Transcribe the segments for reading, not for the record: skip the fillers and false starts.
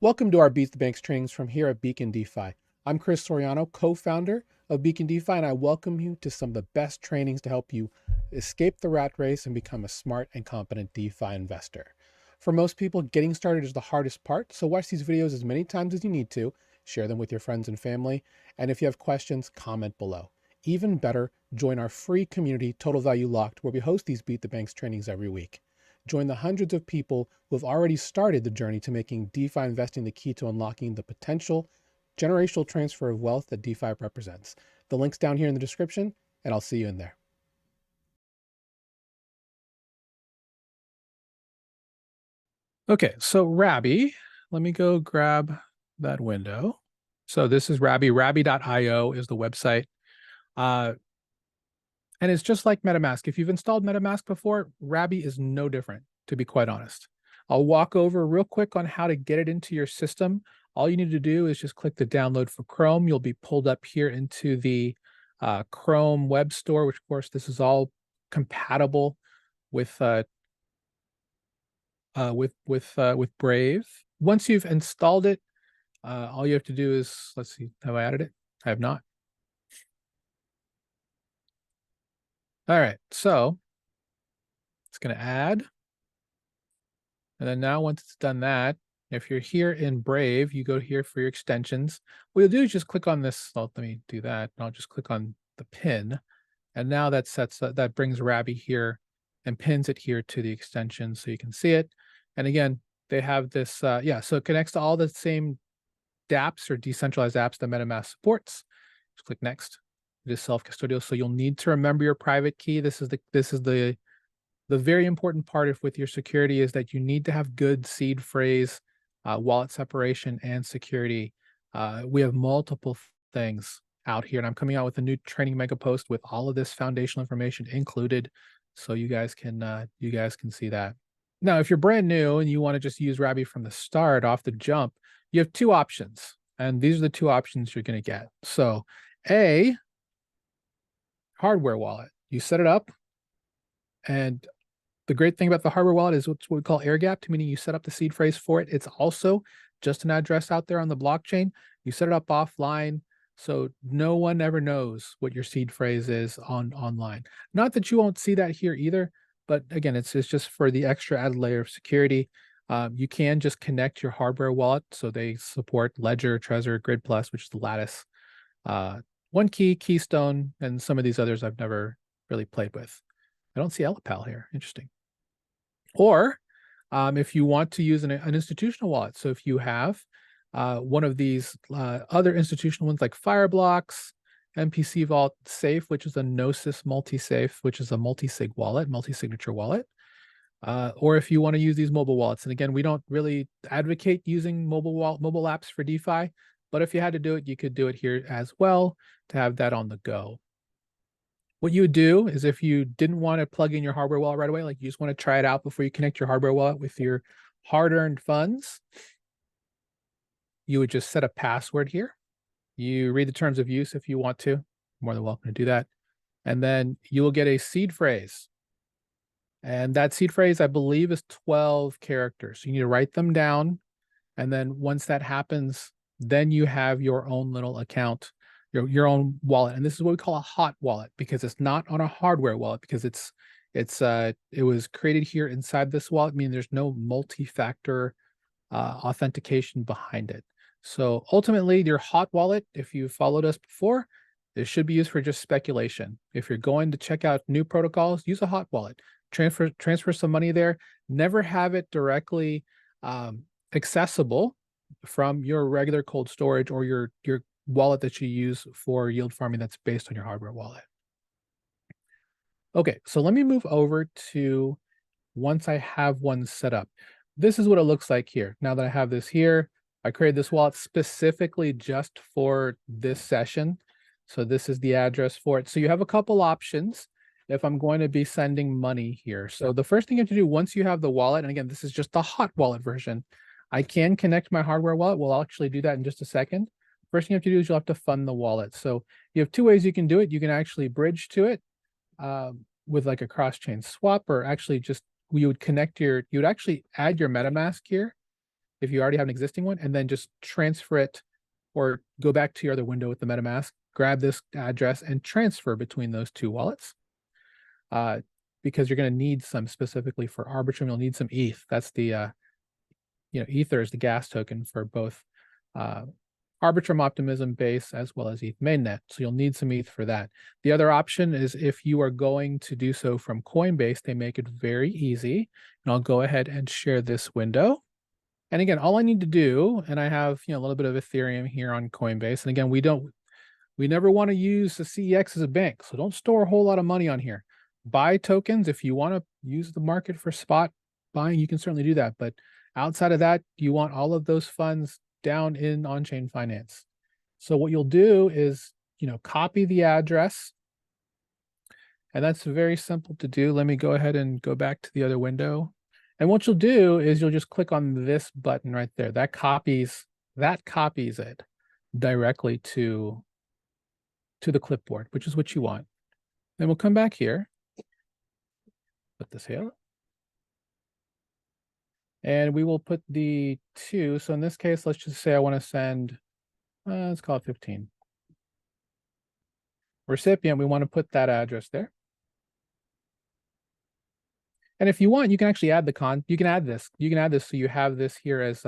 Welcome to our Beat the Banks trainings from here at Beacon DeFi. I'm Chris Soriano, co-founder of Beacon DeFi, and I welcome you to some of the best trainings to help you escape the rat race and become a smart and competent DeFi investor. For most people, getting started is the hardest part, so watch these videos as many times as you need to, share them with your friends and family, and if you have questions, comment below. Even better, join our free community, Total Value Locked, where we host these Beat the Banks trainings every week. Join the hundreds of people who have already started the journey to making DeFi investing the key to unlocking the potential generational transfer of wealth that DeFi represents. The link's down here in the description, and I'll see you in there. Okay, so Rabby, let me go grab that window. So this is Rabby. Rabby.io is the website. And it's just like MetaMask. If you've installed MetaMask before, Rabby is no different, to be quite honest. I'll walk over real quick on how to get it into your system. All you need to do is just click the download for Chrome. You'll be pulled up here into the Chrome web store, which of course this is all compatible with Brave. Once you've installed it, all you have to do is, let's see, have I added it? I have not. All right, so it's going to add. And then now once it's done that, if you're here in Brave, you go here for your extensions. What you'll do is just click on this. Well, let me do that. And I'll just click on the pin. And now that brings Rabby here and pins it here to the extension so you can see it. And again, they have this, so it connects to all the same dApps or decentralized apps that MetaMask supports. Just click next. It is self-custodial, so you'll need to remember your private key. This is the very important part with your security is that you need to have good seed phrase, wallet separation, and security. We have multiple things out here, and I'm coming out with a new training mega post with all of this foundational information included, so you guys can see that. Now, if you're brand new and you want to just use Rabby from the start off the jump, you have two options, and these are the two options you're going to get. So, A, hardware wallet. You set it up, and the great thing about the hardware wallet is what we call air-gapped, meaning you set up the seed phrase for it. It's also just an address out there on the blockchain. You set it up offline, so no one ever knows what your seed phrase is online. Not that you won't see that here either, but again, it's just for the extra added layer of security. You can just connect your hardware wallet, so they support Ledger, Trezor, Grid Plus, which is the Lattice, One Key, Keystone, and some of these others I've never really played with. I don't see Elapal here. Interesting. Or if you want to use an institutional wallet, so if you have one of these other institutional ones like Fireblocks, MPC Vault Safe, which is a Gnosis multi-safe, which is a multi-sig wallet, multi-signature wallet, or if you want to use these mobile wallets. And again, we don't really advocate using mobile apps for DeFi, but if you had to do it, you could do it here as well to have that on the go. What you would do is if you didn't want to plug in your hardware wallet right away, like you just want to try it out before you connect your hardware wallet with your hard-earned funds, you would just set a password here. You read the terms of use if you want to. More than welcome to do that. And then you will get a seed phrase. And that seed phrase, I believe, is 12 characters. So you need to write them down. And then once that happens, then you have your own little account, your own wallet. And this is what we call a hot wallet, because it's not on a hardware wallet, because it was created here inside this wallet, meaning there's no multi-factor authentication behind it. So ultimately, your hot wallet, if you followed us before, it should be used for just speculation. If you're going to check out new protocols, use a hot wallet. Transfer some money there. Never have it directly accessible from your regular cold storage or your wallet that you use for yield farming that's based on your hardware wallet. Okay, so let me move over to once I have one set up. This is what it looks like here. Now that I have this here, I created this wallet specifically just for this session. So this is the address for it. So you have a couple options if I'm going to be sending money here. So the first thing you have to do once you have the wallet, and again, this is just the hot wallet version. I can connect my hardware wallet. We'll actually do that in just a second. First thing you have to do is you'll have to fund the wallet. So you have two ways you can do it. You can actually bridge to it with like a cross-chain swap, or actually just you would actually add your MetaMask here, if you already have an existing one, and then just transfer it or go back to your other window with the MetaMask, grab this address and transfer between those two wallets. Because you're going to need some specifically for Arbitrum, you'll need some ETH. That's the, Ether is the gas token for both Arbitrum Optimism base as well as ETH mainnet. So you'll need some ETH for that. The other option is if you are going to do so from Coinbase, they make it very easy. And I'll go ahead and share this window. And again, all I need to do, and I have a little bit of Ethereum here on Coinbase. And again, we never want to use the CEX as a bank. So don't store a whole lot of money on here. Buy tokens. If you want to use the market for spot buying, you can certainly do that. But outside of that, you want all of those funds down in on-chain finance. So what you'll do is, copy the address. And that's very simple to do. Let me go ahead and go back to the other window. And what you'll do is you'll just click on this button right there. That copies it directly to the clipboard, which is what you want. Then we'll come back here, put this here, and we will put the 2. So in this case, let's just say I want to send, let's call it 15. Recipient, we want to put that address there. And if you want, you can actually add you can add this. You can add this so you have this here as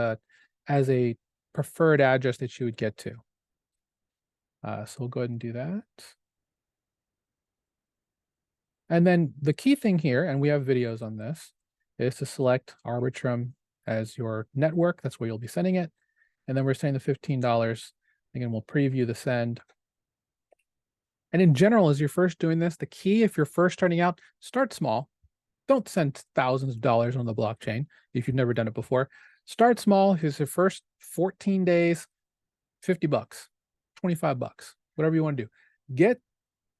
a preferred address that you would get to. So we'll go ahead and do that. And then the key thing here, and we have videos on this, is to select Arbitrum as your network. That's where you'll be sending it. And then we're saying the $15. Again, we'll preview the send. And in general, as you're first doing this, the key, if you're first starting out, start small. Don't send thousands of dollars on the blockchain if you've never done it before. Start small. Here's your first 14 days, $50, $25, whatever you want to do. Get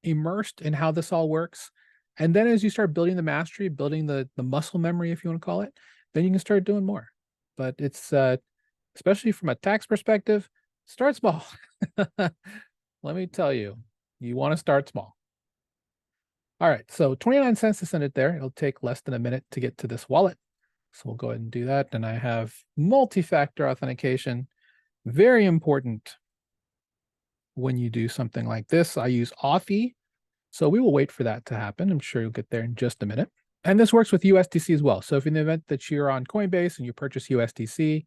immersed in how this all works. And then as you start building the mastery, building the muscle memory, if you want to call it, then you can start doing more. But it's, especially from a tax perspective, start small. Let me tell you, you want to start small. All right, so 29 cents to send it there. It'll take less than a minute to get to this wallet. So we'll go ahead and do that. And I have multi-factor authentication. Very important when you do something like this. I use Authy. So we will wait for that to happen. I'm sure you'll get there in just a minute. And this works with USDC as well. So if in the event that you're on Coinbase and you purchase USDC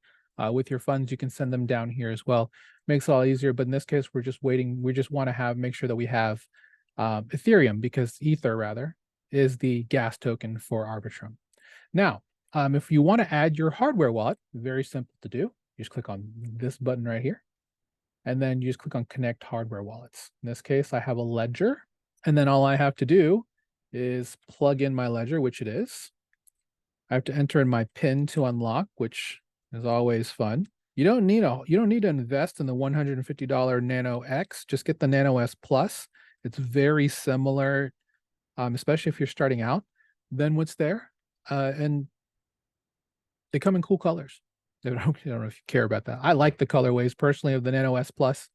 with your funds, you can send them down here as well. Makes it a lot easier. But in this case, we're just waiting. We just want to make sure that we have Ethereum, because Ether rather is the gas token for Arbitrum. Now, if you want to add your hardware wallet, very simple to do. You just click on this button right here, and then you just click on Connect Hardware Wallets. In this case, I have a ledger, and then all I have to do is plug in my ledger, which it is. I have to enter in my PIN to unlock, which is always fun. You don't need to invest in the $150 Nano X. Just get the Nano S Plus. It's very similar, especially if you're starting out, than what's there. And they come in cool colors. I don't know if you care about that. I like the colorways personally of the Nano S Plus.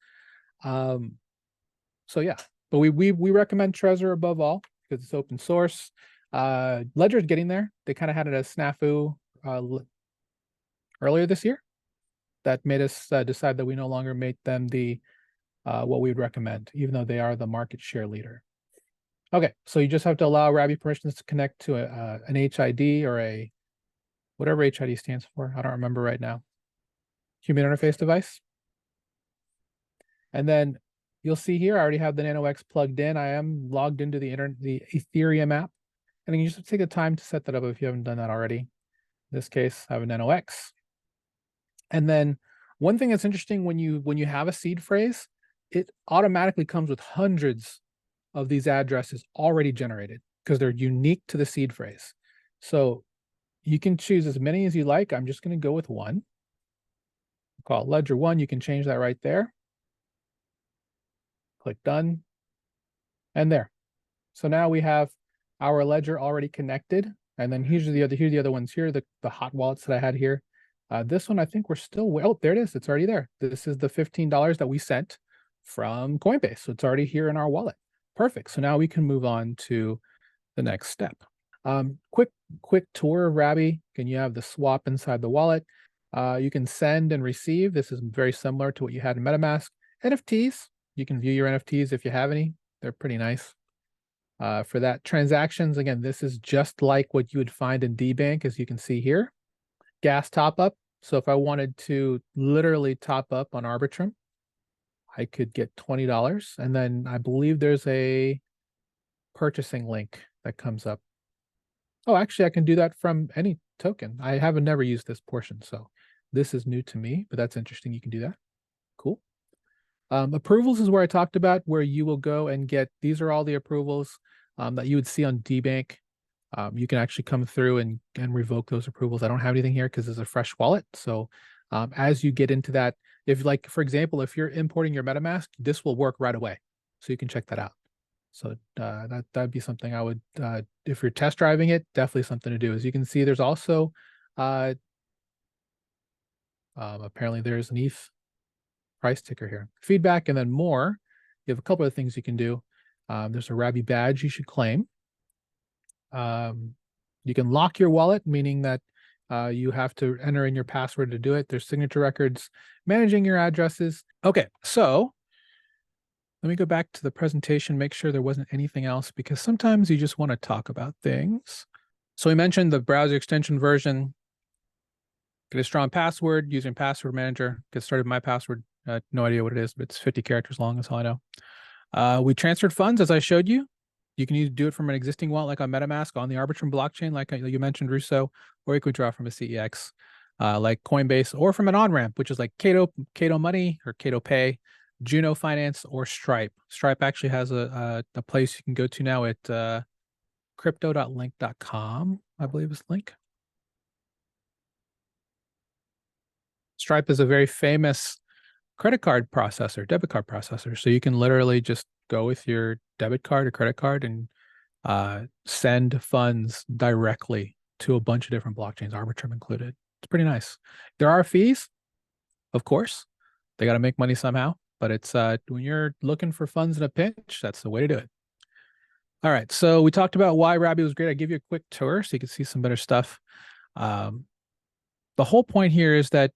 So yeah, but we recommend Trezor above all because it's open source. Ledger's getting there. They kind of had it as snafu earlier this year. That made us decide that we no longer make them the what we would recommend, even though they are the market share leader. Okay, so you just have to allow Rabby permissions to connect to an HID or a whatever HID stands for. I don't remember right now. Human interface device. And then you'll see here, I already have the Nano X plugged in. I am logged into the Ethereum app. And then you just take the time to set that up if you haven't done that already. In this case, I have a Nano X. And then one thing that's interesting when you have a seed phrase, it automatically comes with hundreds of these addresses already generated because they're unique to the seed phrase. So you can choose as many as you like. I'm just going to go with one. Call it ledger 1. You can change that right there. Click done. And there. So now we have our ledger already connected. And then here's the other ones here, the hot wallets that I had here. This one, I think we're still, oh, there it is. It's already there. This is the $15 that we sent from Coinbase. So it's already here in our wallet. Perfect. So now we can move on to the next step. Quick tour of Rabby. Can you have the swap inside the wallet? You can send and receive. This is very similar to what you had in MetaMask. NFTs, you can view your NFTs if you have any. They're pretty nice. For that, transactions, again, this is just like what you would find in Debank, as you can see here. Gas top up. So if I wanted to literally top up on Arbitrum, I could get $20. And then I believe there's a purchasing link that comes up. Oh, actually, I can do that from any token. I haven't never used this portion, so this is new to me, but that's interesting. You can do that. Cool. Approvals is where I talked about, where you will go and get, these are all the approvals that you would see on Debank. You can actually come through and revoke those approvals. I don't have anything here because it's a fresh wallet. So as you get into that, if like, for example, if you're importing your MetaMask, this will work right away. So you can check that out. So that'd be something I would, if you're test driving it, definitely something to do. As you can see, there's also, apparently there's an ETH price ticker here. Feedback and then more. You have a couple of things you can do. There's a Rabby badge you should claim. You can lock your wallet, meaning that you have to enter in your password to do it. There's signature records, managing your addresses. Okay, so let me go back to the presentation, make sure there wasn't anything else, because sometimes you just want to talk about things. So we mentioned the browser extension version. Get a strong password using password manager. Get started with my password. No idea what it is, but it's 50 characters long, that's all I know. We transferred funds, as I showed you. You can either do it from an existing wallet, like on MetaMask, on the Arbitrum blockchain, like you mentioned, Russo, or you could draw from a CEX, like Coinbase, or from an on-ramp, which is like Cato Money or Cato Pay, Juno Finance, or Stripe. Stripe actually has a place you can go to now at crypto.link.com, I believe is the link. Stripe is a very famous credit card processor, debit card processor. So you can literally just go with your debit card or credit card and send funds directly to a bunch of different blockchains, Arbitrum included. It's pretty nice. There are fees, of course. They got to make money somehow, but it's when you're looking for funds in a pinch, that's the way to do it. All right, so we talked about why Rabby was great. I give you a quick tour so you can see some better stuff. The whole point here is that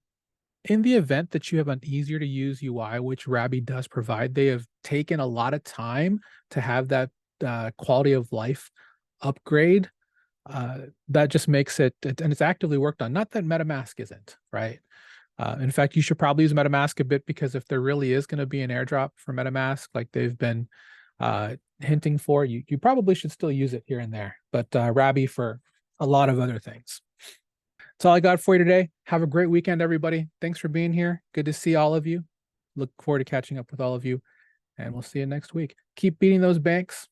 in the event that you have an easier to use UI, which Rabby does provide, they have taken a lot of time to have that quality of life upgrade. That just makes it, and it's actively worked on. Not that MetaMask isn't, right? In fact, you should probably use MetaMask a bit, because if there really is going to be an airdrop for MetaMask, like they've been hinting for, you probably should still use it here and there. But Rabby for a lot of other things. That's all I got for you today. Have a great weekend, everybody. Thanks for being here. Good to see all of you. Look forward to catching up with all of you, and we'll see you next week. Keep beating those banks.